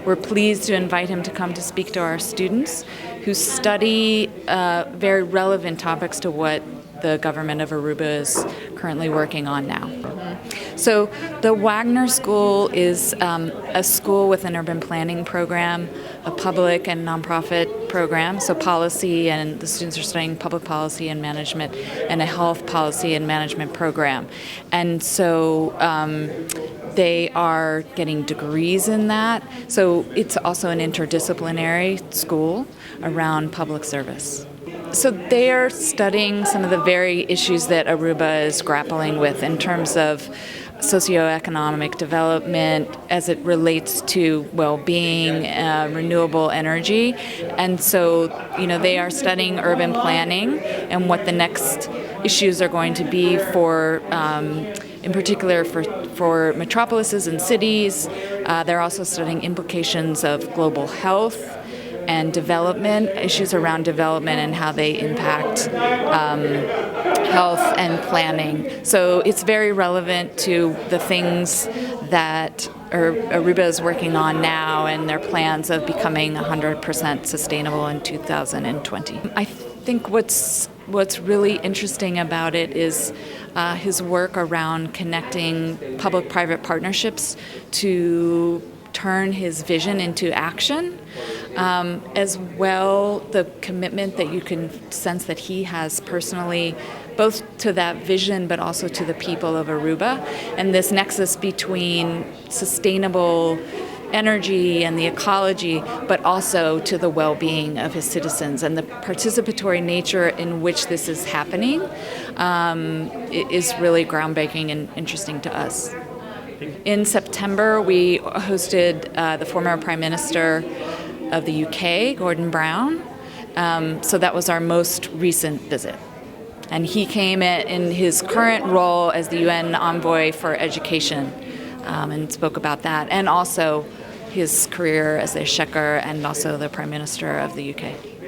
we're pleased to invite him to come to speak to our students who study very relevant topics to what the government of Aruba is currently working on now. So the Wagner School is a school with an urban planning program, a public and nonprofit program, so policy, and the students are studying public policy and management, and a health policy and management program. And so they are getting degrees in that. So it's also an interdisciplinary school around public service. So they are studying some of the very issues that Aruba is grappling with in terms of socioeconomic development as it relates to well-being, renewable energy. And so, they are studying urban planning and what the next issues are going to be for, in particular, for metropolises and cities. They're also studying implications of global health and development, issues around development and how they impact health and planning. So it's very relevant to the things that Aruba is working on now and their plans of becoming 100% sustainable in 2020. I think what's really interesting about it is his work around connecting public-private partnerships to turn his vision into action, as well the commitment that you can sense that he has personally, both to that vision but also to the people of Aruba, and this nexus between sustainable energy and the ecology, but also to the well-being of his citizens. And the participatory nature in which this is happening is really groundbreaking and interesting to us. In September, we hosted the former Prime Minister of the UK, Gordon Brown. So that was our most recent visit. And he came in his current role as the UN envoy for education and spoke about that, and also his career as the Exchequer and also the Prime Minister of the UK.